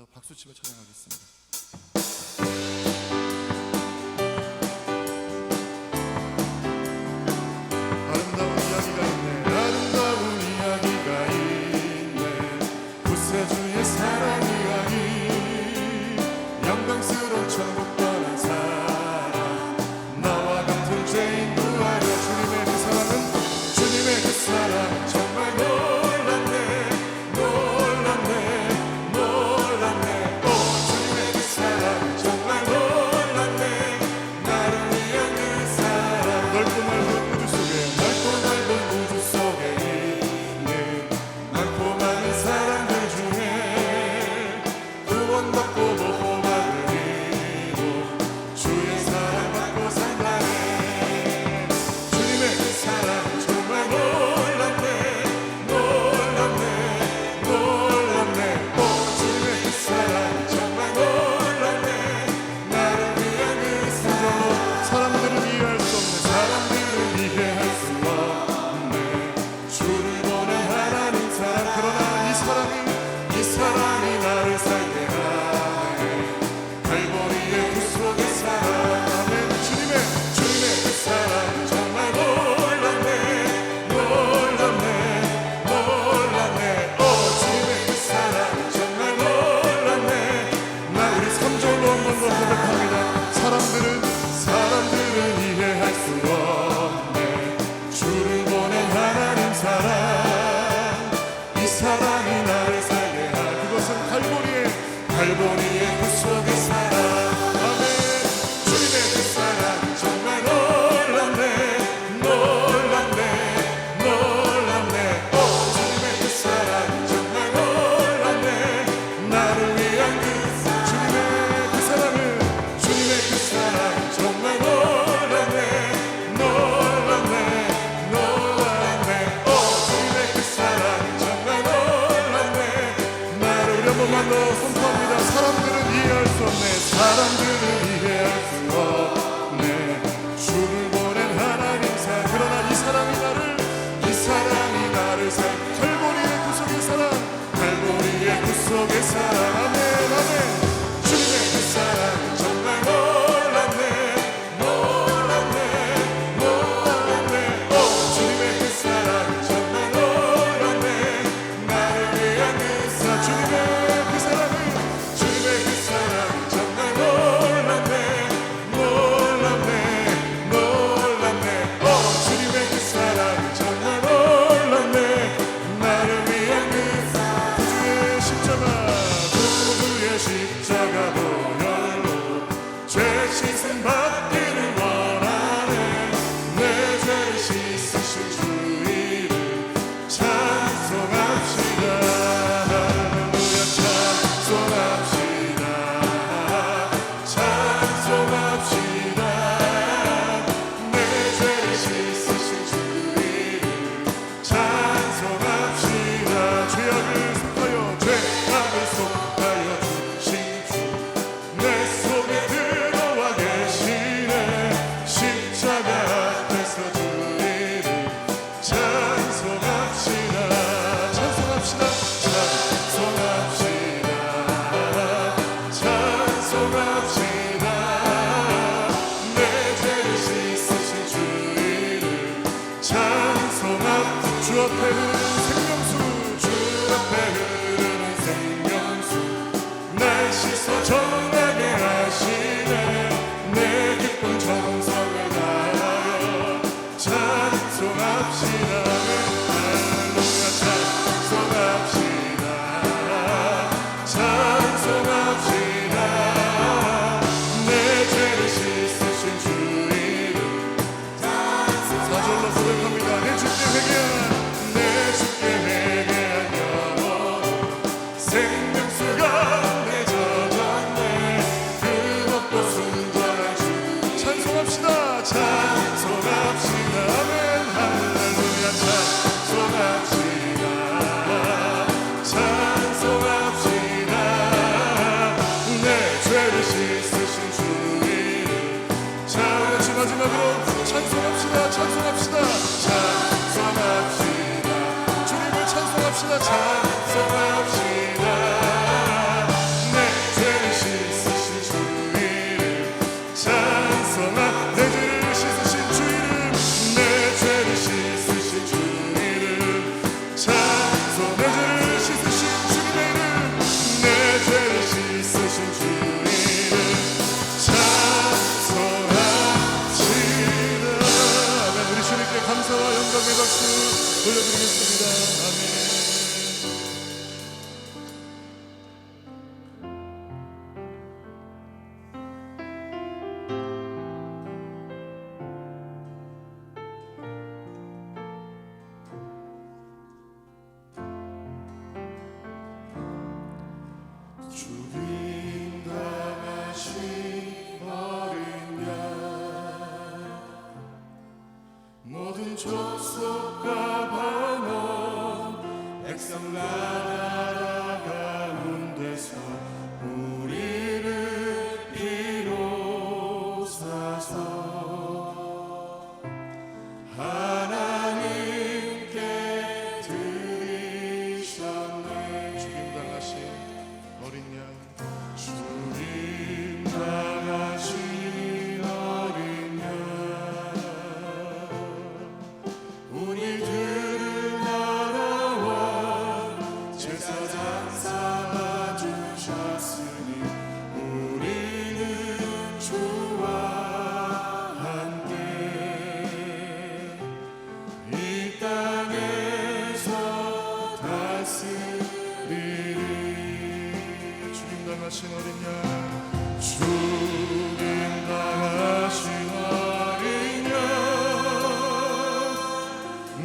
하면서 박수치며 찬양하겠습니다. 아름다운 이야기가 있네. 아름다운 이야기가 있네. 구세주의 사랑 이야기. 영광스러운 천국 떠난 사람. 나와 같은 죄인 구하려 주님의 그 사랑은, 주님의 그 사랑 정말 놀랍네. 놀랍네. 놀랍네. 오, 주님의 그 사랑 정말 놀랍네. 나를 위한 그 사랑. 넓고 넓은 우주 속에, 넓고 넓은 우주 속에 있는 많고 많은 사람들 중에 구원받고 보호받을 이고 주의 사랑 받고 산다네. 주님의 그 사랑 정말 놀랍네. 놀랍네. 놀랍네. 오, 주님의 그 사랑 정말 놀랍네. 나를 위한 그 사랑. 사람들은 이해할 수 없네. 사람들은 이해할 수 없네. 주를 보낸 하나님 사랑. 그러나 이 사랑이 나를 살게 하네. 갈보리의 구속의 사랑. 아멘. 주님의 그 사랑 정말 놀랍네. 놀랍네. 놀랍네. 오, 주님의 그 사랑 정말 놀랍네. 나 우리 3절로 한 번 더 고백합니다. 사람들은 이해할 수 없네. 주를 보낸 하나님 사랑. 이 사랑이 나를 살게 할, 그것은 갈보리의 구속의 사랑. 아멘. 주님의 그 사랑 정말 놀랍네. 놀랍네. 놀랍네. 오, 주님의 그 사랑 정말 놀랍네. 나를 위한 그 사랑. 주님의 그 사랑 정말 놀랍네. 놀랍네. 놀랍네. 오, 주님의 그 사랑 정말 놀랍네. 나를. 우리 한 번만 더 선포합니다. 사람들은 이해할 수 없네. 사람들은 이해할 수 없네. 주를 보낸 하나님 사랑. 그러나 이 사랑이 나를 살. 갈보리의 구속의 사랑. 갈보리의 구속의 사랑. 아멘. 아멘. 주님의 그 사랑 정말 놀랍네. 놀랍네. 놀랍네. 오, 주님의 그 사랑 정말 놀랍네. 나를 위한 그 사랑. 주님의 그 사랑 정말 놀랍네. 놀랍네. 놀랍네. 오, 주님의 그 사랑 정말 놀랍네. 나를 위한 그 사랑. 구주의 십자가 보혈로 죄 씻음 받기를 원하네. 내 죄를 씻으신 주 이름 찬송합시다. 할렐루야. 찬송합시다. 찬송합시다. 내 죄를 씻으신 주 이름 찬송합시다. 죄악을 속하여 주신 주 내 속에 들어와 계시네. 십자가 앞에서 주 이름 찬송합시다. 찬송합시다. 찬송합시다. 찬송합시다. 내 죄를 씻으신 주 이름 찬송합시다. 주 앞에 흐르는 생명수. 주 앞에 흐르는 생명수. 날 씻어 정하게 하시네. 내 기쁜 정성을 다하여 찬송합시다. 할렐루야. 찬송합시다. 찬송합시다. 내 죄를 씻으신 주 이름. 4절로 고백합니다. 내 주께 회개한 영혼 생명수 가운데 젖었네. 그 먹고 순전한 주 찬송합시다. 찬송합시다. 아멘. 할렐루야. 찬송합시다. 찬송합시다. 죽임 당하신 어린 양 모든 족속과 방언 백성 나라 가운데서 우리를 비로소서 하나님께 드리셨네. 죽임당하신 어린 양 죽임당하신 어린 양 우리들을 날아와 제사장 삼아주셨으니 우리는 주와 함께 이 땅에서 다스리리. 죽임당하신 어린 양 죽임당하신 어린 양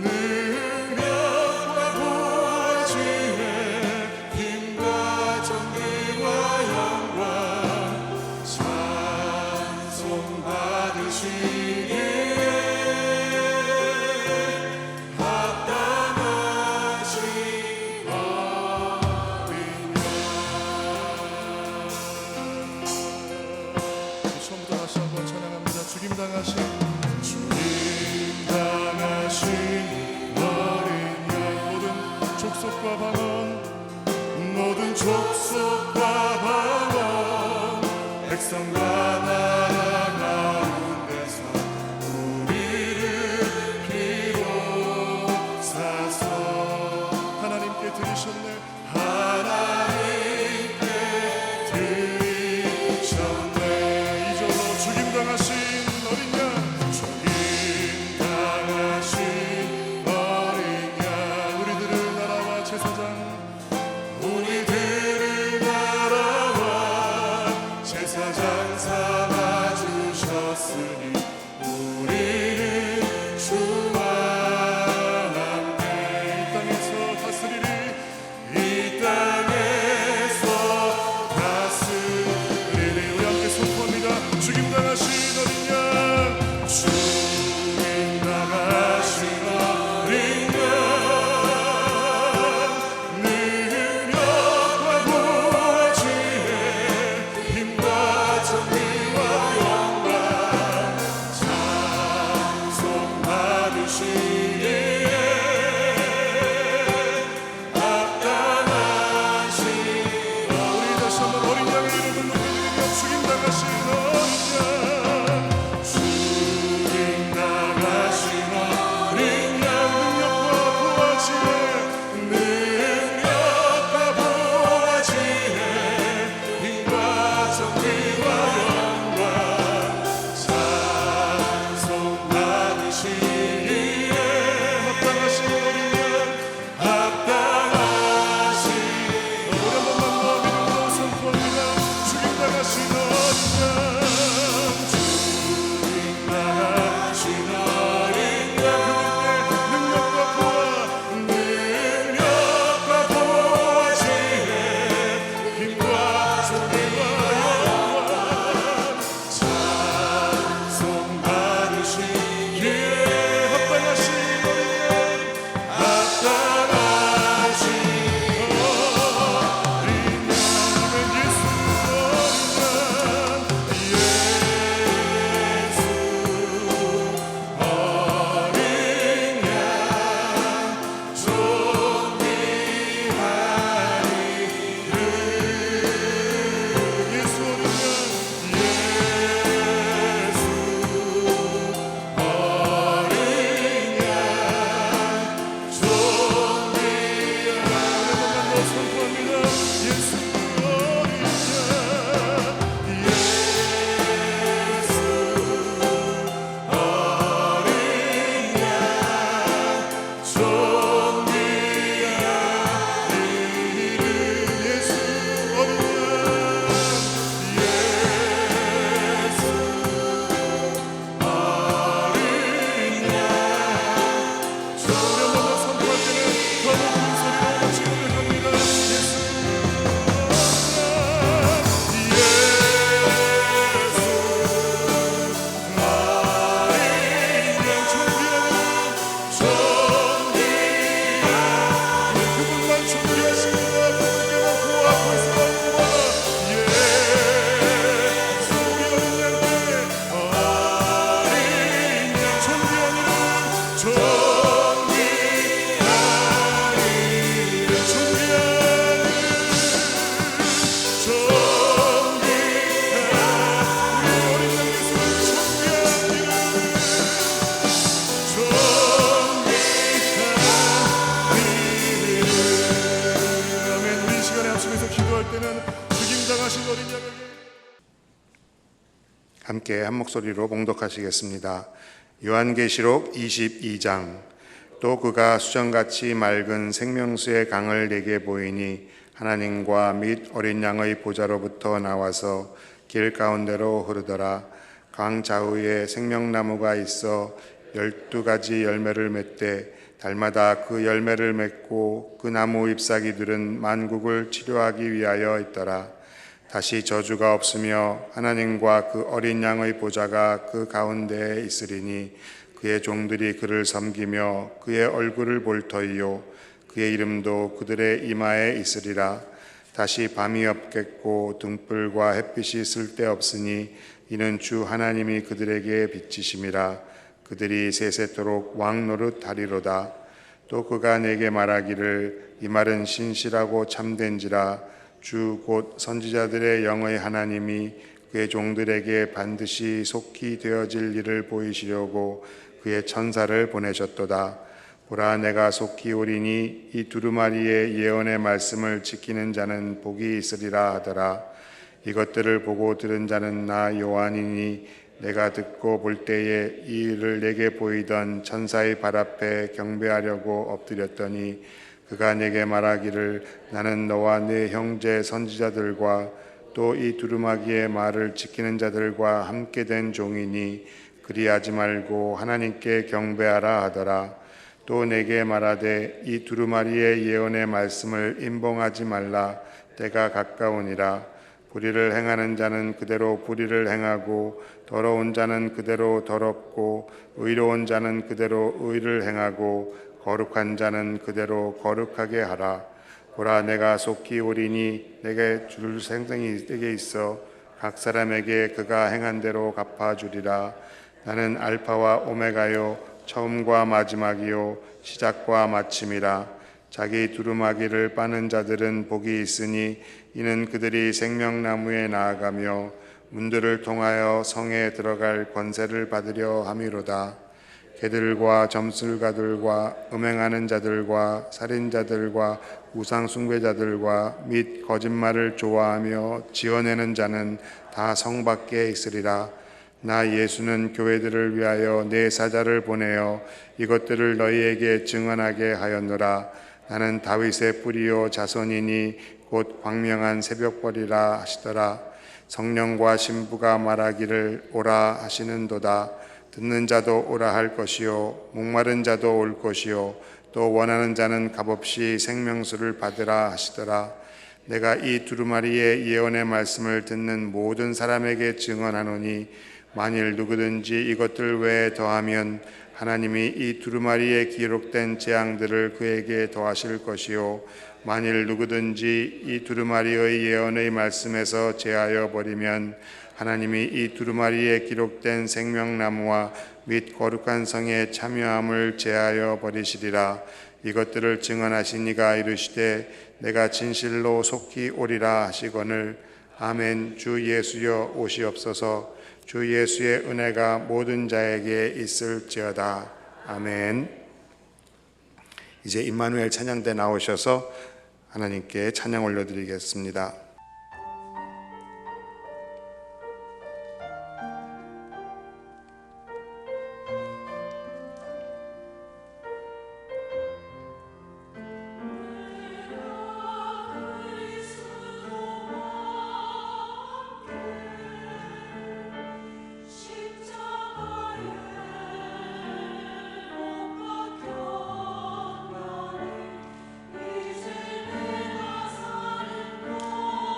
능력과 보좌에 힘과 정의와 영광 찬송 받으시기에 합당하신 어린 양. 처음부터 다시 한번 찬양합니다. 죽임당하신 어린 양 모든 족속과 방언 모든 족속과 방언 백성과 나라 가운데서 우리를 비로소서 하나님께 드리셨네. 하나님께 드리셨네. 이절로 죽임당하신 어린 양 죽임당하신 어린 양 우리들을 나라와 제사장 우리들을 나라와 제사장 삼아 성장하신 어린 양에게 함께 한 목소리로 봉독하시겠습니다. 요한계시록 22장. 또 그가 수정같이 맑은 생명수의 강을 내게 보이니 하나님과 및 어린 양의 보좌로부터 나와서 길 가운데로 흐르더라. 강 좌우에 생명나무가 있어 12가지 열매를 맺되 달마다 그 열매를 맺고 그 나무 잎사귀들은 만국을 치료하기 위하여 있더라. 다시 저주가 없으며 하나님과 그 어린 양의 보좌가 그 가운데에 있으리니 그의 종들이 그를 섬기며 그의 얼굴을 볼 터이요 그의 이름도 그들의 이마에 있으리라. 다시 밤이 없겠고 등불과 햇빛이 쓸데없으니 이는 주 하나님이 그들에게 비치심이라. 그들이 세세토록 왕 노릇하리로다. 또 그가 내게 말하기를 이 말은 신실하고 참된지라. 주 곧 선지자들의 영의 하나님이 그의 종들에게 반드시 속히 되어질 일을 보이시려고 그의 천사를 보내셨도다. 보라, 내가 속히 오리니 이 두루마리의 예언의 말씀을 지키는 자는 복이 있으리라 하더라. 이것들을 보고 들은 자는 나 요한이니 내가 듣고 볼 때에 이 일을 내게 보이던 천사의 발 앞에 경배하려고 엎드렸더니 그가 내게 말하기를 나는 너와 네 형제 선지자들과 또 이 두루마기의 말을 지키는 자들과 함께 된 종이니 그리하지 말고 하나님께 경배하라 하더라. 또 내게 말하되 이 두루마리의 예언의 말씀을 임봉하지 말라. 때가 가까우니라. 불의를 행하는 자는 그대로 불의를 행하고 더러운 자는 그대로 더럽고 의로운 자는 그대로 의를 행하고 거룩한 자는 그대로 거룩하게 하라. 보라, 내가 속히 오리니 내게 줄 생명이 내게 있어 각 사람에게 그가 행한 대로 갚아주리라. 나는 알파와 오메가요 처음과 마지막이요 시작과 마침이라. 자기 두루마기를 빠는 자들은 복이 있으니 이는 그들이 생명나무에 나아가며 문들을 통하여 성에 들어갈 권세를 받으려 함이로다. 개들과 점술가들과 음행하는 자들과 살인자들과 우상숭배자들과 및 거짓말을 좋아하며 지어내는 자는 다 성 밖에 있으리라. 나 예수는 교회들을 위하여 내 사자를 보내어 이것들을 너희에게 증언하게 하였노라. 나는 다윗의 뿌리요 자손이니 곧 광명한 새벽벌이라 하시더라. 성령과 신부가 말하기를 오라 하시는도다. 듣는 자도 오라 할 것이요 목마른 자도 올 것이요 또 원하는 자는 값없이 생명수를 받으라 하시더라. 내가 이 두루마리의 예언의 말씀을 듣는 모든 사람에게 증언하노니 만일 누구든지 이것들 외에 더하면 하나님이 이 두루마리에 기록된 재앙들을 그에게 더하실 것이요 만일 누구든지 이 두루마리의 예언의 말씀에서 제하여 버리면 하나님이 이 두루마리에 기록된 생명나무와 및 거룩한 성에 참여함을 제하여 버리시리라. 이것들을 증언하신 이가 이르시되 내가 진실로 속히 오리라 하시거늘. 아멘. 주 예수여 오시옵소서. 주 예수의 은혜가 모든 자에게 있을지어다. 아멘. 이제 임마누엘 찬양대 나오셔서 하나님께 찬양 올려드리겠습니다. 이제 내가 사는 것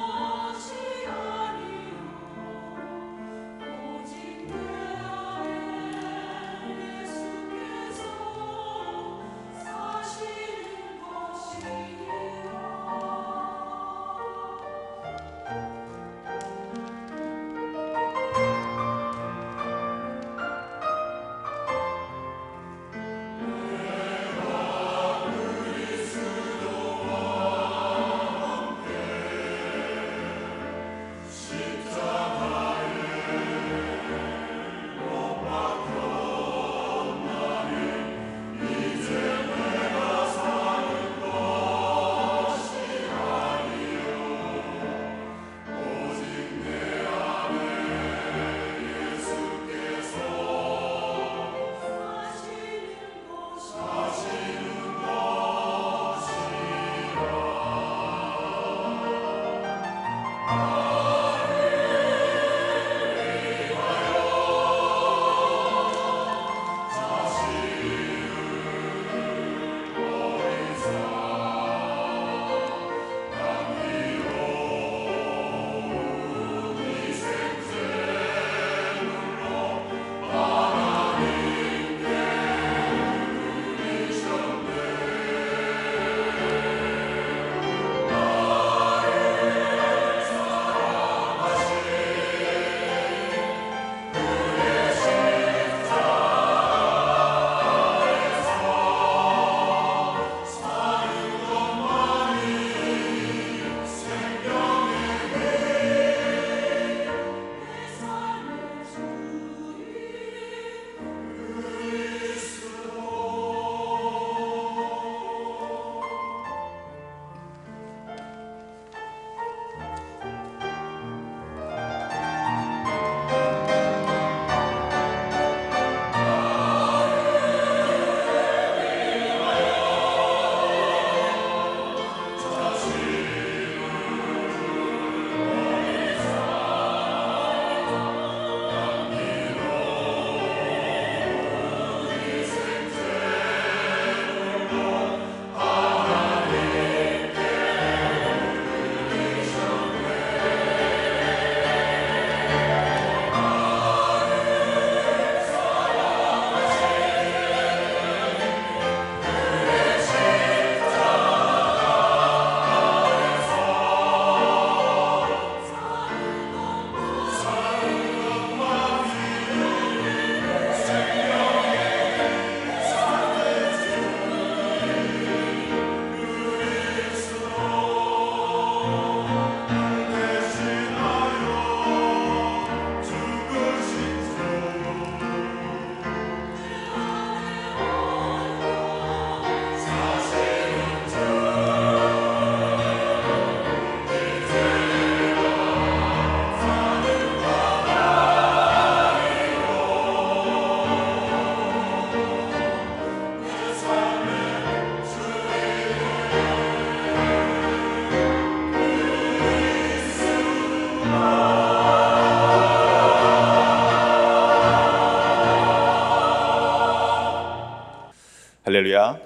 할렐루야.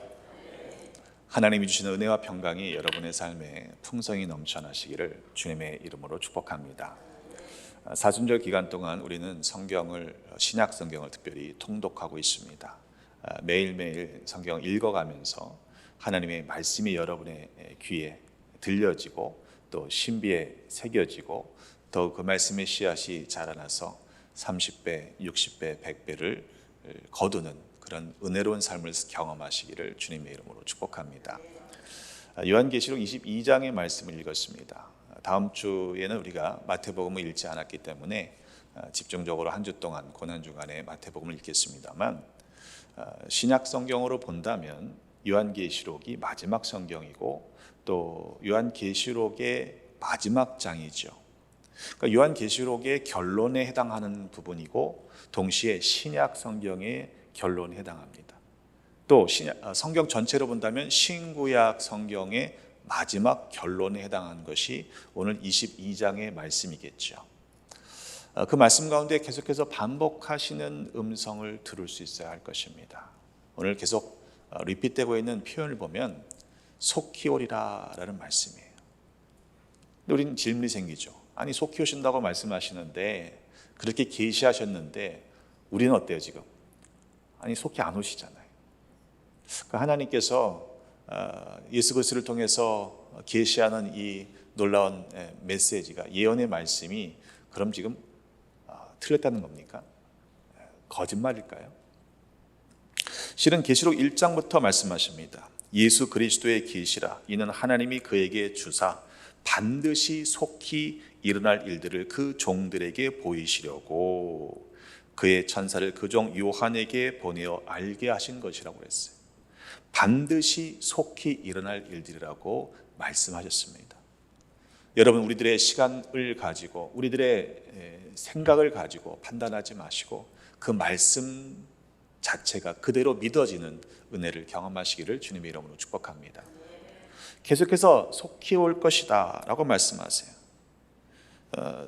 하나님이 주시는 은혜와 평강이 여러분의 삶에 풍성히 넘쳐나시기를 주님의 이름으로 축복합니다. 사순절 기간 동안 우리는 신약 성경을 특별히 통독하고 있습니다. 매일매일 성경을 읽어가면서 하나님의 말씀이 여러분의 귀에 들려지고 또 신비에 새겨지고 또 그 말씀의 씨앗이 자라나서 30배, 60배, 100배를 거두는 그런 은혜로운 삶을 경험하시기를 주님의 이름으로 축복합니다. 요한계시록 22장의 말씀을 읽었습니다. 다음 주에는 우리가 마태복음을 읽지 않았기 때문에 집중적으로 한 주 동안 고난주간에 마태복음을 읽겠습니다만, 신약 성경으로 본다면 요한계시록이 마지막 성경이고 또 요한계시록의 마지막 장이죠. 그러니까 요한계시록의 결론에 해당하는 부분이고 동시에 신약 성경의 결론에 해당합니다. 또 성경 전체로 본다면 신구약 성경의 마지막 결론에 해당하는 것이 오늘 22장의 말씀이겠죠. 그 말씀 가운데 계속해서 반복하시는 음성을 들을 수 있어야 할 것입니다. 오늘 계속 리핏되고 있는 표현을 보면 속히 오리라 라는 말씀이에요. 근데 우리는 질문이 생기죠. 아니, 속히 오신다고 말씀하시는데, 그렇게 계시하셨는데 우리는 어때요 지금? 아니, 속히 안 오시잖아요. 그러니까 하나님께서 예수 그리스도를 통해서 계시하는 이 놀라운 메시지가, 예언의 말씀이 그럼 지금 틀렸다는 겁니까? 거짓말일까요? 실은 계시록 1장부터 말씀하십니다. 예수 그리스도의 계시라, 이는 하나님이 그에게 주사 반드시 속히 일어날 일들을 그 종들에게 보이시려고 그의 천사를 그 종 요한에게 보내어 알게 하신 것이라고 그랬어요. 반드시 속히 일어날 일들이라고 말씀하셨습니다. 여러분, 우리들의 시간을 가지고 우리들의 생각을 가지고 판단하지 마시고 그 말씀 자체가 그대로 믿어지는 은혜를 경험하시기를 주님의 이름으로 축복합니다. 계속해서 속히 올 것이다 라고 말씀하세요.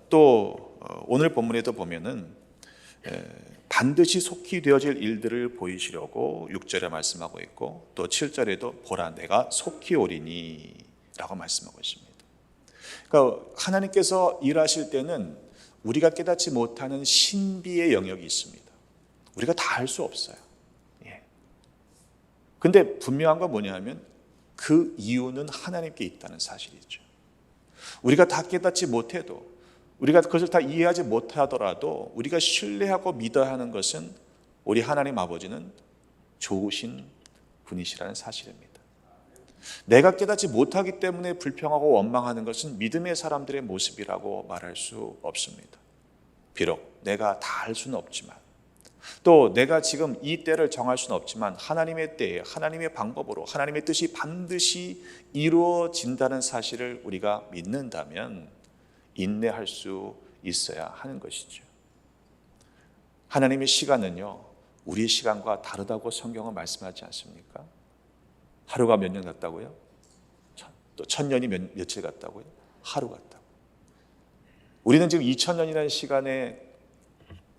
또 오늘 본문에도 보면은 반드시 속히 되어질 일들을 보이시려고 6절에 말씀하고 있고 또 7절에도 보라 내가 속히 오리니 라고 말씀하고 있습니다. 그러니까 하나님께서 일하실 때는 우리가 깨닫지 못하는 신비의 영역이 있습니다. 우리가 다 알 수 없어요. 근데 분명한 건 뭐냐면 그 이유는 하나님께 있다는 사실이죠. 우리가 다 깨닫지 못해도, 우리가 그것을 다 이해하지 못하더라도 우리가 신뢰하고 믿어야 하는 것은 우리 하나님 아버지는 좋으신 분이시라는 사실입니다. 내가 깨닫지 못하기 때문에 불평하고 원망하는 것은 믿음의 사람들의 모습이라고 말할 수 없습니다. 비록 내가 다 알 수는 없지만, 또 내가 지금 이 때를 정할 수는 없지만 하나님의 때에 하나님의 방법으로 하나님의 뜻이 반드시 이루어진다는 사실을 우리가 믿는다면 인내할 수 있어야 하는 것이죠. 하나님의 시간은요, 우리의 시간과 다르다고 성경은 말씀하지 않습니까? 하루가 몇 년 같다고요? 또 1000년이 며칠 같다고요? 하루 같다고. 우리는 지금 2000년이라는 시간에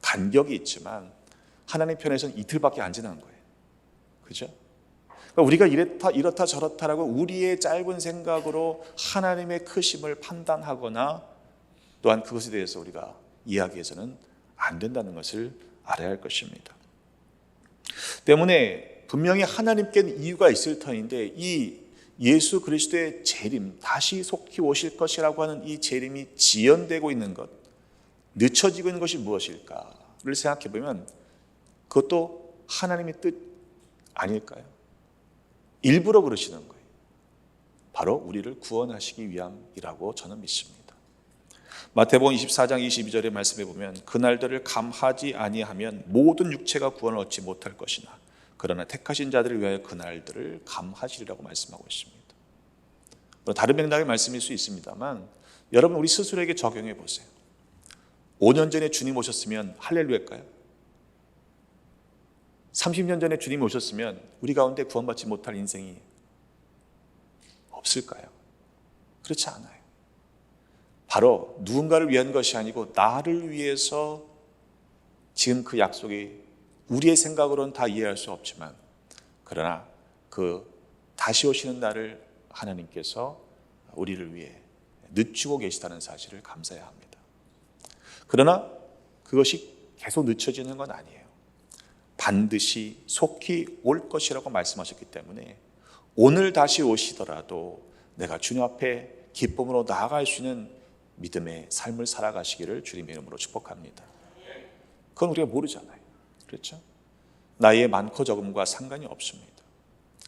간격이 있지만 하나님 편에서는 이틀밖에 안 지난 거예요. 그죠? 그러니까 우리가 이렇다 저렇다라고 우리의 짧은 생각으로 하나님의 크심을 판단하거나 또한 그것에 대해서 우리가 이야기해서는 안 된다는 것을 알아야 할 것입니다. 때문에 분명히 하나님께는 이유가 있을 터인데 이 예수 그리스도의 재림, 다시 속히 오실 것이라고 하는 이 재림이 지연되고 있는 것, 늦춰지고 있는 것이 무엇일까를 생각해 보면 그것도 하나님의 뜻 아닐까요? 일부러 그러시는 거예요. 바로 우리를 구원하시기 위함이라고 저는 믿습니다. 마태복음 24장 22절의 말씀에 보면 그날들을 감하지 아니하면 모든 육체가 구원을 얻지 못할 것이나 그러나 택하신 자들을 위하여 그날들을 감하시리라고 말씀하고 있습니다. 다른 맥락의 말씀일 수 있습니다만 여러분, 우리 스스로에게 적용해 보세요. 5년 전에 주님 오셨으면 할렐루야일까요? 30년 전에 주님이 오셨으면 우리 가운데 구원받지 못할 인생이 없을까요? 그렇지 않아요. 바로 누군가를 위한 것이 아니고 나를 위해서 지금 그 약속이 우리의 생각으로는 다 이해할 수 없지만 그러나 그 다시 오시는 날을 하나님께서 우리를 위해 늦추고 계시다는 사실을 감사해야 합니다. 그러나 그것이 계속 늦춰지는 건 아니에요. 반드시 속히 올 것이라고 말씀하셨기 때문에 오늘 다시 오시더라도 내가 주님 앞에 기쁨으로 나아갈 수 있는 믿음의 삶을 살아가시기를 주님의 이름으로 축복합니다. 그건 우리가 모르잖아요. 그렇죠? 나이의 많고 적음과 상관이 없습니다.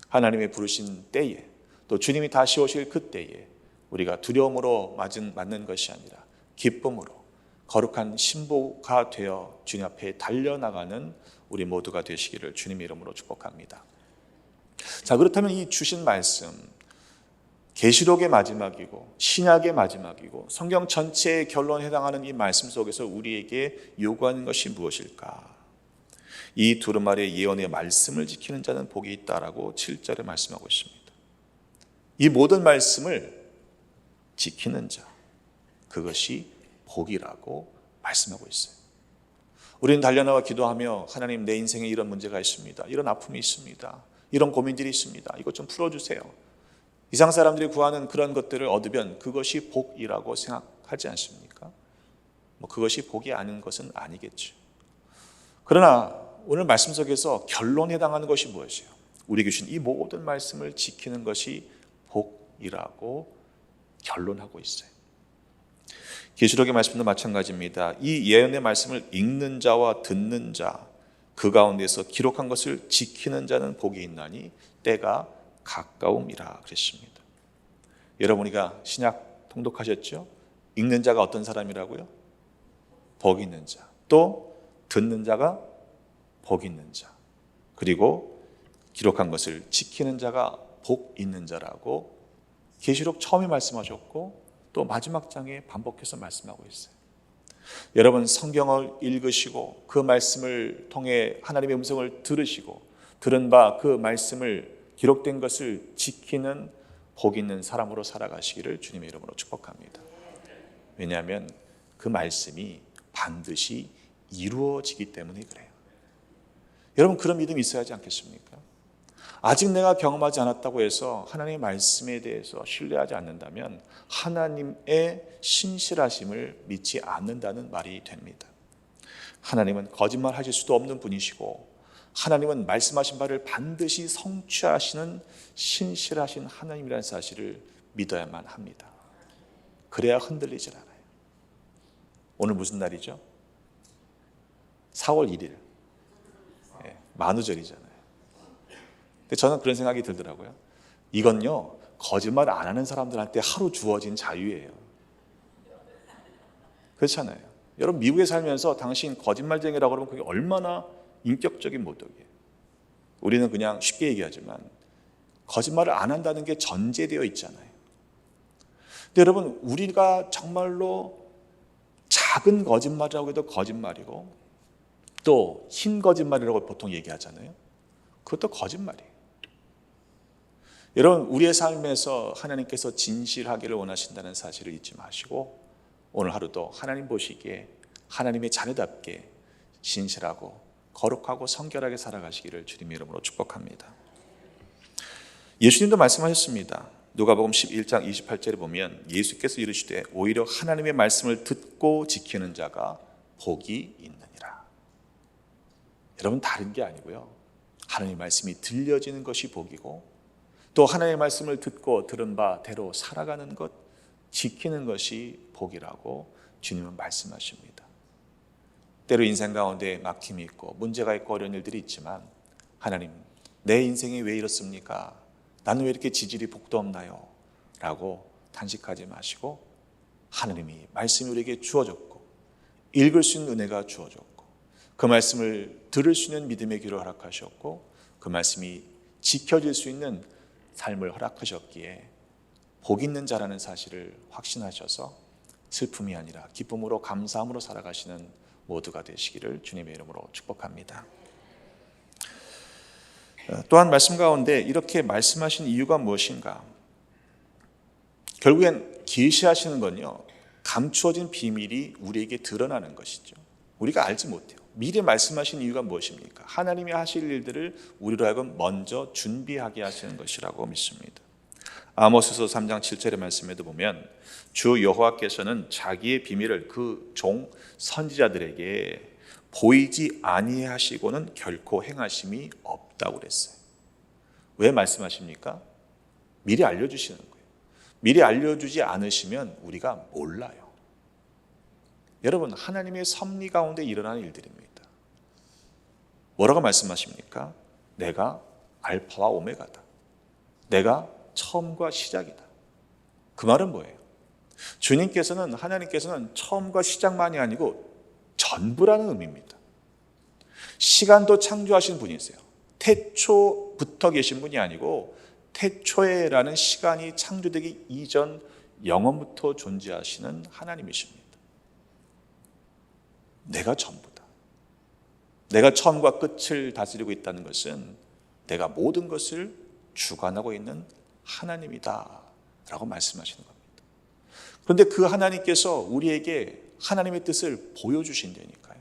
하나님의 부르신 때에 또 주님이 다시 오실 그 때에 우리가 두려움으로 맞는 것이 아니라 기쁨으로 거룩한 신부가 되어 주님 앞에 달려나가는 우리 모두가 되시기를 주님의 이름으로 축복합니다. 자, 그렇다면 이 주신 말씀, 계시록의 마지막이고 신약의 마지막이고 성경 전체의 결론에 해당하는 이 말씀 속에서 우리에게 요구하는 것이 무엇일까? 이 두루마리의 예언의 말씀을 지키는 자는 복이 있다라고 7절에 말씀하고 있습니다. 이 모든 말씀을 지키는 자, 그것이 복이라고 말씀하고 있어요. 우리는 달려나와 기도하며 하나님, 내 인생에 이런 문제가 있습니다. 이런 아픔이 있습니다. 이런 고민들이 있습니다. 이것 좀 풀어주세요. 이상 사람들이 구하는 그런 것들을 얻으면 그것이 복이라고 생각하지 않습니까? 그것이 복이 아닌 것은 아니겠죠. 그러나 오늘 말씀 속에서 결론에 해당하는 것이 무엇이에요? 우리에게 주신 이 모든 말씀을 지키는 것이 복이라고 결론하고 있어요. 계시록의 말씀도 마찬가지입니다. 이 예언의 말씀을 읽는 자와 듣는 자, 그 가운데서 기록한 것을 지키는 자는 복이 있나니 때가 가까움이라 그랬습니다. 여러분, 우리가 신약 통독하셨죠? 읽는 자가 어떤 사람이라고요? 복 있는 자. 또 듣는 자가 복 있는 자. 그리고 기록한 것을 지키는 자가 복 있는 자라고 계시록 처음에 말씀하셨고 또 마지막 장에 반복해서 말씀하고 있어요. 여러분, 성경을 읽으시고 그 말씀을 통해 하나님의 음성을 들으시고 들은 바 그 말씀을 기록된 것을 지키는 복 있는 사람으로 살아가시기를 주님의 이름으로 축복합니다. 왜냐하면 그 말씀이 반드시 이루어지기 때문에 그래요. 여러분, 그런 믿음이 있어야 하지 않겠습니까? 아직 내가 경험하지 않았다고 해서 하나님의 말씀에 대해서 신뢰하지 않는다면 하나님의 신실하심을 믿지 않는다는 말이 됩니다. 하나님은 거짓말 하실 수도 없는 분이시고 하나님은 말씀하신 바를 반드시 성취하시는 신실하신 하나님이라는 사실을 믿어야만 합니다. 그래야 흔들리질 않아요. 오늘 무슨 날이죠? 4월 1일 만우절이잖아요. 근데 저는 그런 생각이 들더라고요. 이건요, 거짓말 안 하는 사람들한테 하루 주어진 자유예요. 그렇잖아요. 여러분, 미국에 살면서 당신 거짓말쟁이라고 그러면 그게 얼마나 인격적인 모독이에요. 우리는 그냥 쉽게 얘기하지만 거짓말을 안 한다는 게 전제되어 있잖아요. 근데 여러분, 우리가 정말로 작은 거짓말이라고 해도 거짓말이고 또 흰 거짓말이라고 보통 얘기하잖아요. 그것도 거짓말이에요. 여러분, 우리의 삶에서 하나님께서 진실하기를 원하신다는 사실을 잊지 마시고 오늘 하루도 하나님 보시기에 하나님의 자녀답게 신실하고 거룩하고 성결하게 살아가시기를 주님의 이름으로 축복합니다. 예수님도 말씀하셨습니다. 누가복음 11장 28절에 보면 예수께서 이르시되 오히려 하나님의 말씀을 듣고 지키는 자가 복이 있느니라. 여러분, 다른 게 아니고요, 하나님의 말씀이 들려지는 것이 복이고 또 하나님의 말씀을 듣고 들은 바대로 살아가는 것, 지키는 것이 복이라고 주님은 말씀하십니다. 때로 인생 가운데 막힘이 있고 문제가 있고 어려운 일들이 있지만 하나님, 내 인생이 왜 이렇습니까? 나는 왜 이렇게 지질이 복도 없나요? 라고 단식하지 마시고 하나님이 말씀이 우리에게 주어졌고 읽을 수 있는 은혜가 주어졌고 그 말씀을 들을 수 있는 믿음의 귀를 허락하셨고 그 말씀이 지켜질 수 있는 삶을 허락하셨기에 복 있는 자라는 사실을 확신하셔서 슬픔이 아니라 기쁨으로 감사함으로 살아가시는 모두가 되시기를 주님의 이름으로 축복합니다. 또한 말씀 가운데 이렇게 말씀하신 이유가 무엇인가? 결국엔 계시하시는 건요, 감추어진 비밀이 우리에게 드러나는 것이죠. 우리가 알지 못해요. 미리 말씀하신 이유가 무엇입니까? 하나님이 하실 일들을 우리로 하여금 먼저 준비하게 하시는 것이라고 믿습니다. 아모스서 3장 7절의 말씀에도 보면 주 여호와께서는 자기의 비밀을 그 종 선지자들에게 보이지 아니하시고는 결코 행하심이 없다고 그랬어요. 왜 말씀하십니까? 미리 알려주시는 거예요. 미리 알려주지 않으시면 우리가 몰라요. 여러분, 하나님의 섭리 가운데 일어나는 일들입니다. 뭐라고 말씀하십니까? 내가 알파와 오메가다. 내가 처음과 시작이다. 그 말은 뭐예요? 주님께서는, 하나님께서는 처음과 시작만이 아니고 전부라는 의미입니다. 시간도 창조하신 분이세요. 태초부터 계신 분이 아니고 태초에라는 시간이 창조되기 이전 영원부터 존재하시는 하나님이십니다. 내가 전부다. 내가 처음과 끝을 다스리고 있다는 것은 내가 모든 것을 주관하고 있는 하나님이다 라고 말씀하시는 겁니다. 그런데 그 하나님께서 우리에게 하나님의 뜻을 보여주신다니까요.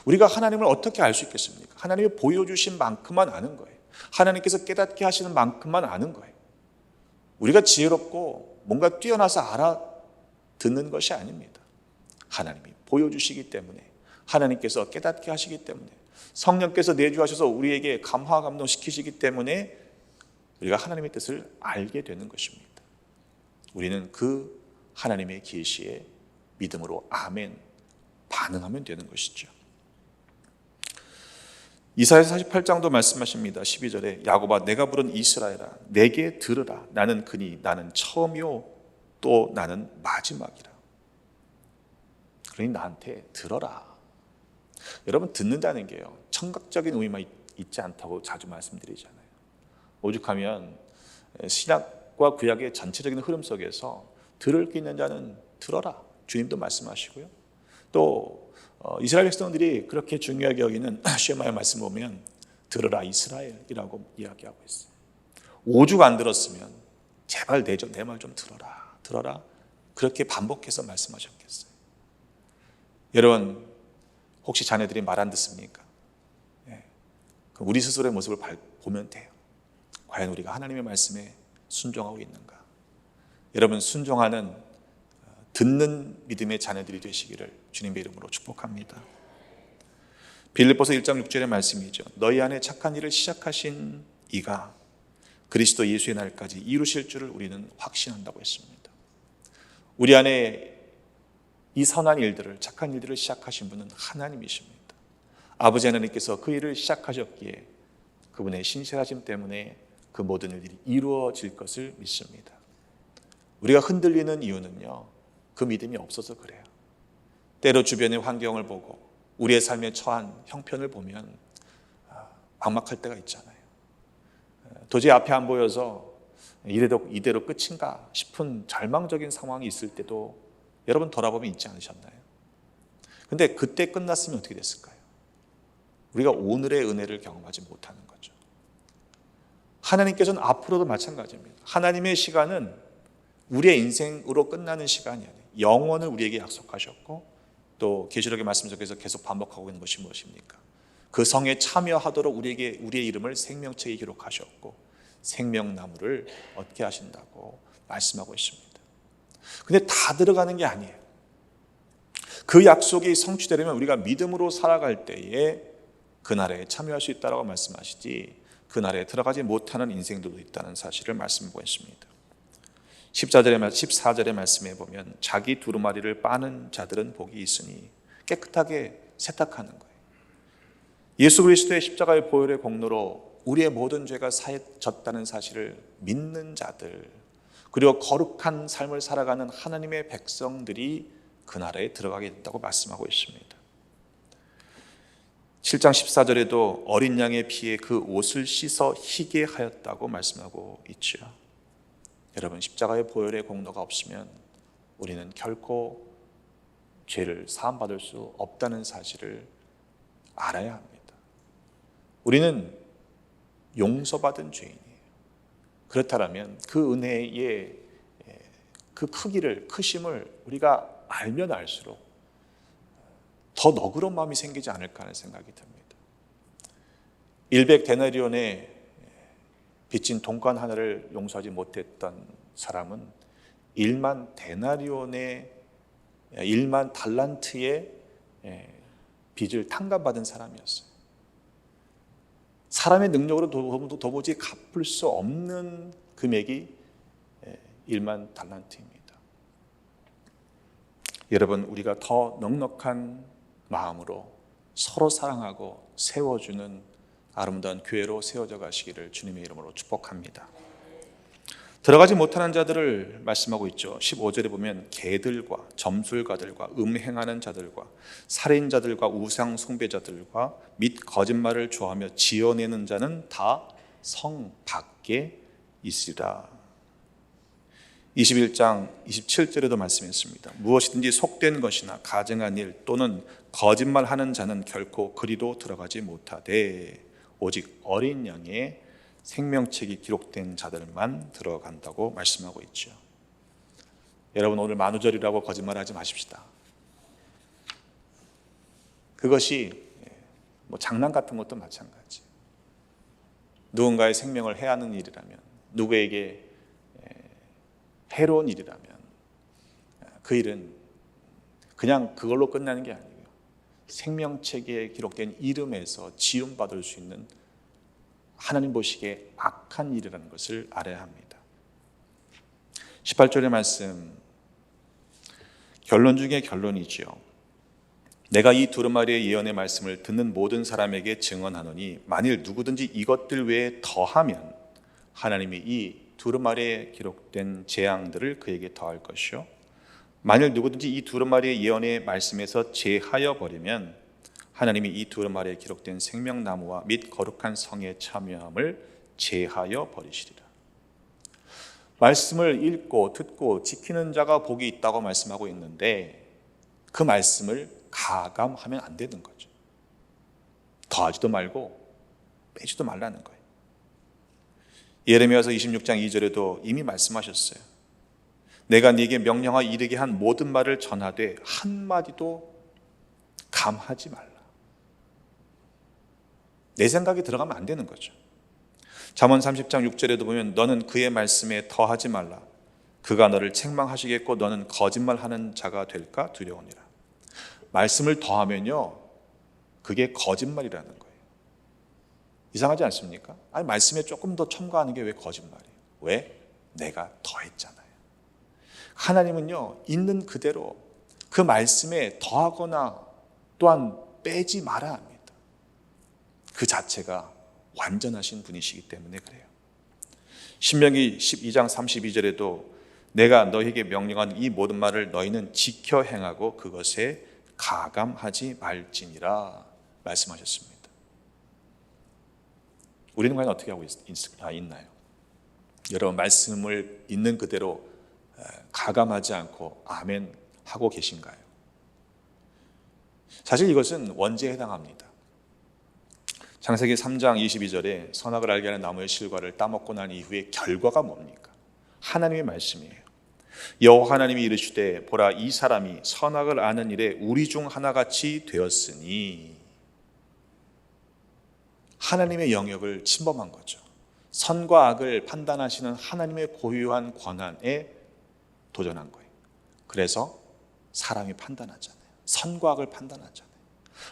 우리가 하나님을 어떻게 알 수 있겠습니까? 하나님이 보여주신 만큼만 아는 거예요. 하나님께서 깨닫게 하시는 만큼만 아는 거예요. 우리가 지혜롭고 뭔가 뛰어나서 알아듣는 것이 아닙니다. 하나님이 보여주시기 때문에, 하나님께서 깨닫게 하시기 때문에, 성령께서 내주하셔서 우리에게 감화 감동시키시기 때문에 우리가 하나님의 뜻을 알게 되는 것입니다. 우리는 그 하나님의 계시에 믿음으로 아멘 반응하면 되는 것이죠. 이사야서 48장도 말씀하십니다. 12절에 야곱아 내가 부른 이스라엘아 내게 들으라. 나는 그니 나는 처음이요 또 나는 마지막이라. 그러니 나한테 들어라. 여러분, 듣는다는 게요, 청각적인 의미만 있지 않다고 자주 말씀드리잖아요. 오죽하면 신약과 구약의 전체적인 흐름 속에서 들을 게 있는 자는 들어라. 주님도 말씀하시고요. 또 이스라엘 백성들이 그렇게 중요하게 여기는 쉐마의 말씀 보면 들으라 이스라엘이라고 이야기하고 있어요. 오죽 안 들었으면 제발 내 말 좀 들어라. 들어라. 그렇게 반복해서 말씀하셨겠어요. 여러분, 혹시 자녀들이 말 안 듣습니까? 우리 스스로의 모습을 보면 돼요. 과연 우리가 하나님의 말씀에 순종하고 있는가? 여러분, 순종하는 듣는 믿음의 자녀들이 되시기를 주님의 이름으로 축복합니다. 빌립보서 1장 6절의 말씀이죠. 너희 안에 착한 일을 시작하신 이가 그리스도 예수의 날까지 이루실 줄을 우리는 확신한다고 했습니다. 우리 안에 이 선한 일들을, 착한 일들을 시작하신 분은 하나님이십니다. 아버지 하나님께서 그 일을 시작하셨기에 그분의 신실하심 때문에 그 모든 일들이 이루어질 것을 믿습니다. 우리가 흔들리는 이유는요, 그 믿음이 없어서 그래요. 때로 주변의 환경을 보고 우리의 삶에 처한 형편을 보면 막막할 때가 있잖아요. 도저히 앞에 안 보여서 이대로 끝인가 싶은 절망적인 상황이 있을 때도 여러분 돌아보면 있지 않으셨나요? 근데 그때 끝났으면 어떻게 됐을까요? 우리가 오늘의 은혜를 경험하지 못하는 거죠. 하나님께서는 앞으로도 마찬가지입니다. 하나님의 시간은 우리의 인생으로 끝나는 시간이 아니에요. 영원을 우리에게 약속하셨고, 또 계시록의 말씀 속에서 계속 반복하고 있는 것이 무엇입니까? 그 성에 참여하도록 우리에게 우리의 이름을 생명책에 기록하셨고 생명나무를 얻게 하신다고 말씀하고 있습니다. 근데 다 들어가는 게 아니에요. 그 약속이 성취되려면 우리가 믿음으로 살아갈 때에 그날에 참여할 수 있다고 말씀하시지, 그날에 들어가지 못하는 인생들도 있다는 사실을 말씀하고 있습니다. 14절의 말씀에 보면 자기 두루마리를 빠는 자들은 복이 있으니 깨끗하게 세탁하는 거예요. 예수 그리스도의 십자가의 보혈의 공로로 우리의 모든 죄가 사해졌다는 사실을 믿는 자들, 그리고 거룩한 삶을 살아가는 하나님의 백성들이 그 나라에 들어가게 된다고 말씀하고 있습니다. 7장 14절에도 어린 양의 피에 그 옷을 씻어 희게 하였다고 말씀하고 있죠. 여러분, 십자가의 보혈의 공로가 없으면 우리는 결코 죄를 사함받을 수 없다는 사실을 알아야 합니다. 우리는 용서받은 죄인이에요. 그렇다면 그 은혜의 그 크기를, 크심을 우리가 알면 알수록 더 더 너그러운 마음이 생기지 않을까 하는 생각이 듭니다. 100데나리온의 빚진 돈관 하나를 용서하지 못했던 사람은 1만 데나리온의 1만 달란트의 빚을 탕감받은 사람이었어요. 사람의 능력으로 도무지 갚을 수 없는 금액이 1만 달란트입니다. 여러분, 우리가 더 넉넉한 마음으로 서로 사랑하고 세워주는 아름다운 교회로 세워져 가시기를 주님의 이름으로 축복합니다. 들어가지 못하는 자들을 말씀하고 있죠. 15절에 보면 개들과 점술가들과 음행하는 자들과 살인자들과 우상 숭배자들과 및 거짓말을 좋아하며 지어내는 자는 다 성 밖에 있으리라. 21장 27절에도 말씀했습니다. 무엇이든지 속된 것이나 가증한 일 또는 거짓말하는 자는 결코 그리로 들어가지 못하되 오직 어린 양의 생명책이 기록된 자들만 들어간다고 말씀하고 있죠. 여러분, 오늘 만우절이라고 거짓말하지 마십시다. 그것이 장난 같은 것도 마찬가지. 누군가의 생명을 해하는 일이라면, 누구에게 해로운 일이라면 그 일은 그냥 그걸로 끝나는 게 아니고요, 생명책에 기록된 이름에서 지음받을 수 있는 하나님 보시기에 악한 일이라는 것을 알아야 합니다. 18절의 말씀, 결론 중에 결론이지요. 내가 이 두루마리의 예언의 말씀을 듣는 모든 사람에게 증언하노니 만일 누구든지 이것들 외에 더하면 하나님이 이 두루마리에 기록된 재앙들을 그에게 더할 것이요, 만일 누구든지 이 두루마리의 예언의 말씀에서 제하여 버리면 하나님이 이 두루마리에 기록된 생명나무와 및 거룩한 성의 참여함을 제하여 버리시리라. 말씀을 읽고 듣고 지키는 자가 복이 있다고 말씀하고 있는데 그 말씀을 가감하면 안 되는 거죠. 더하지도 말고 빼지도 말라는 거예요. 예레미야서 26장 2절에도 이미 말씀하셨어요. 내가 네게 명령하여 이르게 한 모든 말을 전하되 한마디도 감하지 말라. 내 생각이 들어가면 안 되는 거죠. 잠언 30장 6절에도 보면 너는 그의 말씀에 더하지 말라. 그가 너를 책망하시겠고 너는 거짓말하는 자가 될까 두려우니라. 말씀을 더하면요, 그게 거짓말이라는 거예요. 이상하지 않습니까? 아니, 말씀에 조금 더 첨가하는 게 왜 거짓말이에요? 왜? 내가 더했잖아요. 하나님은요, 있는 그대로 그 말씀에 더하거나 또한 빼지 말아야 합니다. 그 자체가 완전하신 분이시기 때문에 그래요. 신명기 12장 32절에도 내가 너희에게 명령한 이 모든 말을 너희는 지켜 행하고 그것에 가감하지 말지니라 말씀하셨습니다. 우리는 과연 어떻게 하고 있나요? 여러분, 말씀을 있는 그대로 가감하지 않고 아멘 하고 계신가요? 사실 이것은 원죄에 해당합니다. 창세기 3장 22절에 선악을 알게 하는 나무의 실과를 따먹고 난 이후에 결과가 뭡니까? 하나님의 말씀이에요. 여호와 하나님이 이르시되 보라, 이 사람이 선악을 아는 일에 우리 중 하나같이 되었으니, 하나님의 영역을 침범한 거죠. 선과 악을 판단하시는 하나님의 고유한 권한에 도전한 거예요. 그래서 사람이 판단하잖아요. 선과 악을 판단하잖아요.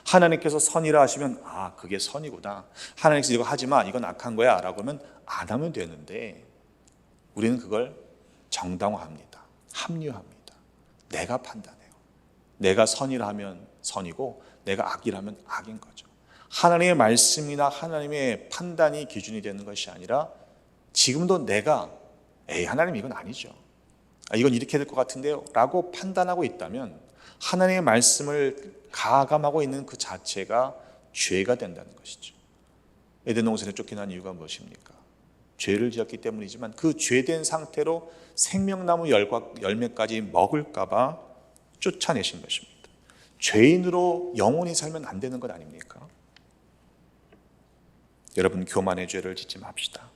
하나님께서 선이라 하시면 아, 그게 선이구나, 하나님께서 이거 하지마, 이건 악한 거야 라고 하면 안 하면 되는데 우리는 그걸 정당화합니다. 합리화합니다. 내가 판단해요. 내가 선이라 하면 선이고 내가 악이라 하면 악인 거죠. 하나님의 말씀이나 하나님의 판단이 기준이 되는 것이 아니라 지금도 내가 하나님 이건 아니죠, 이건 이렇게 될 것 같은데요 라고 판단하고 있다면 하나님의 말씀을 가감하고 있는 그 자체가 죄가 된다는 것이죠. 에덴 동산에 쫓겨난 이유가 무엇입니까? 죄를 지었기 때문이지만 그 죄된 상태로 생명나무 열매까지 먹을까 봐 쫓아내신 것입니다. 죄인으로 영원히 살면 안 되는 것 아닙니까? 여러분, 교만의 죄를 짓지 맙시다.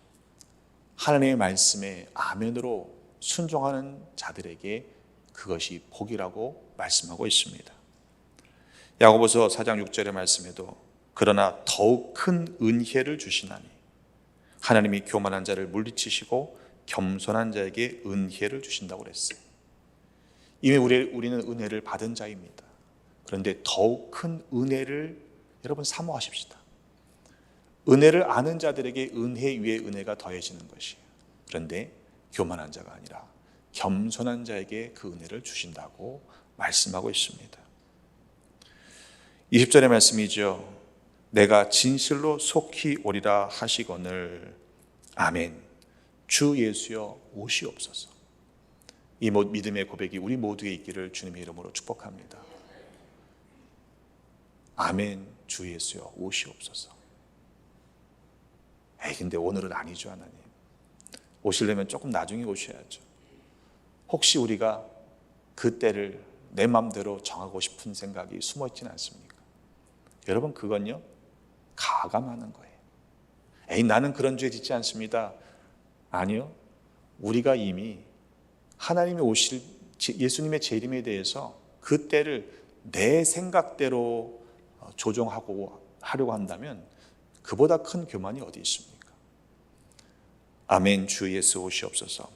하나님의 말씀에 아멘으로 순종하는 자들에게 그것이 복이라고 말씀하고 있습니다. 야고보서 4장 6절의 말씀에도 그러나 더욱 큰 은혜를 주시나니 하나님이 교만한 자를 물리치시고 겸손한 자에게 은혜를 주신다고 그랬어요. 이미 우리는 은혜를 받은 자입니다. 그런데 더욱 큰 은혜를 여러분 사모하십시다. 은혜를 아는 자들에게 은혜 위에 은혜가 더해지는 것이에요. 그런데 교만한 자가 아니라 겸손한 자에게 그 은혜를 주신다고 말씀하고 있습니다. 20절의 말씀이죠. 내가 진실로 속히 오리라 하시거늘 아멘. 주 예수여 오시옵소서. 이 믿음의 고백이 우리 모두에 있기를 주님의 이름으로 축복합니다. 아멘. 주 예수여 오시옵소서. 근데 오늘은 아니죠, 하나님. 오시려면 조금 나중에 오셔야죠. 혹시 우리가 그 때를 내 마음대로 정하고 싶은 생각이 숨어있지는 않습니까? 여러분, 그건요 가감하는 거예요. 나는 그런 죄 짓지 않습니다. 아니요, 우리가 이미 하나님이 오실 예수님의 재림에 대해서 그 때를 내 생각대로 조정하고 하려고 한다면 그보다 큰 교만이 어디 있습니까? 아멘. 주 예수 오시옵소서.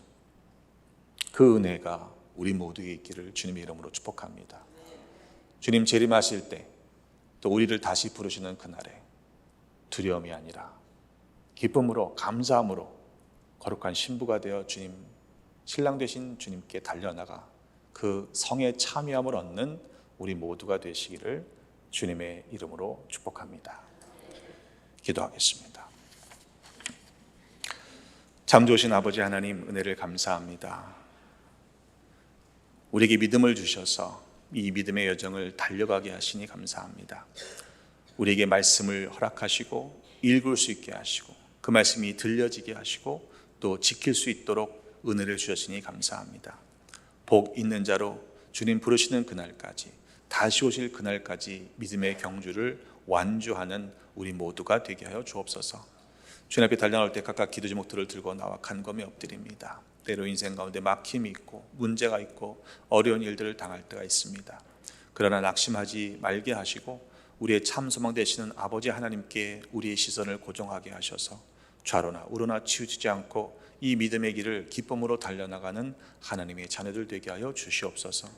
그 은혜가 우리 모두에 있기를 주님의 이름으로 축복합니다. 주님 재림하실 때 또 우리를 다시 부르시는 그날에 두려움이 아니라 기쁨으로 감사함으로 거룩한 신부가 되어 주님 신랑 되신 주님께 달려나가 그 성에 참여함을 얻는 우리 모두가 되시기를 주님의 이름으로 축복합니다. 기도하겠습니다. 참 좋으신 아버지 하나님, 은혜를 감사합니다. 우리에게 믿음을 주셔서 이 믿음의 여정을 달려가게 하시니 감사합니다. 우리에게 말씀을 허락하시고 읽을 수 있게 하시고 그 말씀이 들려지게 하시고 또 지킬 수 있도록 은혜를 주셨으니 감사합니다. 복 있는 자로 주님 부르시는 그날까지, 다시 오실 그날까지 믿음의 경주를 완주하는 우리 모두가 되게 하여 주옵소서. 주님 앞에 달려나올 때 각각 기도 제목들을 들고 나와 간검히 엎드립니다. 때로 인생 가운데 막힘이 있고 문제가 있고 어려운 일들을 당할 때가 있습니다. 그러나 낙심하지 말게 하시고 우리의 참 소망 되시는 아버지 하나님께 우리의 시선을 고정하게 하셔서 좌로나 우로나 치우치지 않고 이 믿음의 길을 기쁨으로 달려나가는 하나님의 자녀들 되게 하여 주시옵소서.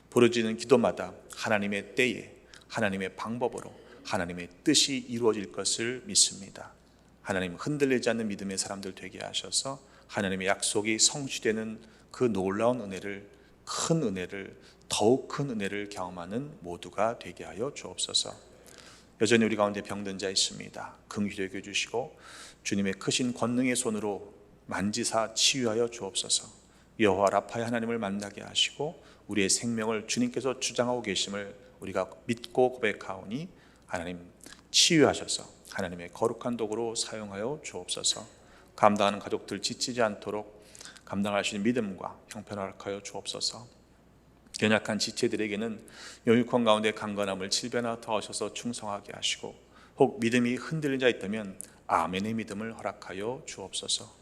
부르짖는 기도마다 하나님의 때에 하나님의 방법으로 하나님의 뜻이 이루어질 것을 믿습니다. 하나님, 흔들리지 않는 믿음의 사람들 되게 하셔서 하나님의 약속이 성취되는 그 놀라운 은혜를, 큰 은혜를, 더욱 큰 은혜를 경험하는 모두가 되게 하여 주옵소서. 여전히 우리 가운데 병든 자 있습니다. 긍휼히 여겨 주시고 주님의 크신 권능의 손으로 만지사 치유하여 주옵소서. 여호와 라파의 하나님을 만나게 하시고 우리의 생명을 주님께서 주장하고 계심을 우리가 믿고 고백하오니 하나님 치유하셔서 하나님의 거룩한 도구로 사용하여 주옵소서. 감당하는 가족들 지치지 않도록 감당할 수 있는 믿음과 형편을 허락하여 주옵소서. 연약한 지체들에게는 영육권 가운데 강건함을 7배나 더하셔서 충성하게 하시고 혹 믿음이 흔들린 자 있다면 아멘의 믿음을 허락하여 주옵소서.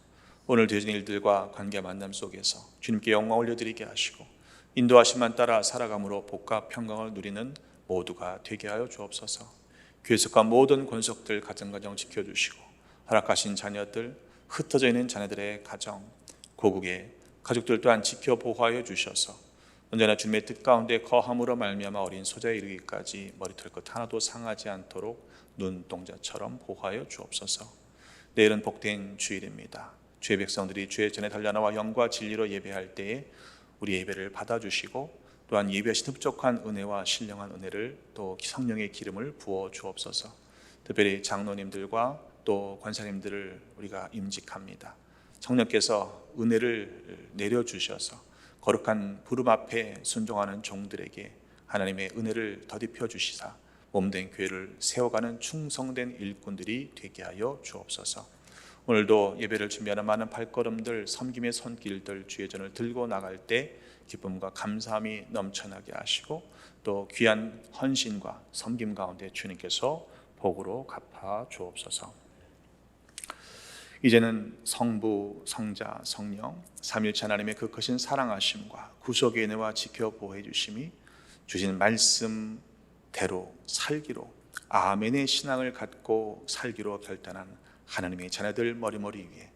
오늘 되어진 일들과 관계 만남 속에서 주님께 영광 올려드리게 하시고 인도하심만 따라 살아감으로 복과 평강을 누리는 모두가 되게 하여 주옵소서. 교회 속과 모든 권속들 가정가정 지켜주시고 허락하신 자녀들, 흩어져 있는 자녀들의 가정, 고국의 가족들 또한 지켜 보호하여 주셔서 언제나 주님의 뜻 가운데 거함으로 말미암아 어린 소자에 이르기까지 머리털 것 하나도 상하지 않도록 눈동자처럼 보호하여 주옵소서. 내일은 복된 주일입니다. 주의 백성들이 주의 전에 달려나와 영과 진리로 예배할 때에 우리 예배를 받아주시고 또한 예배하신 흡족한 은혜와 신령한 은혜를 또 성령의 기름을 부어 주옵소서. 특별히 장로님들과 또 권사님들을 우리가 임직합니다. 성령께서 은혜를 내려주셔서 거룩한 부름 앞에 순종하는 종들에게 하나님의 은혜를 더딥혀 주시사 몸된 교회를 세워가는 충성된 일꾼들이 되게 하여 주옵소서. 오늘도 예배를 준비하는 많은 발걸음들, 섬김의 손길들, 주의 전을 들고 나갈 때 기쁨과 감사함이 넘쳐나게 하시고 또 귀한 헌신과 섬김 가운데 주님께서 복으로 갚아 주옵소서. 이제는 성부, 성자, 성령, 삼위일체 하나님의 그 크신 사랑하심과 구속의 은혜와 지켜 보호해 주심이 주신 말씀 대로 살기로, 아멘의 신앙을 갖고 살기로 결단한 하나님의 자녀들 머리머리 위에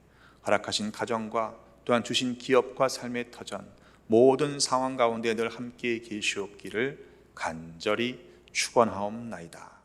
허락하신 가정과 또한 주신 기업과 삶의 터전, 모든 상황 가운데 늘 함께 계시옵기를 간절히 축원하옵나이다.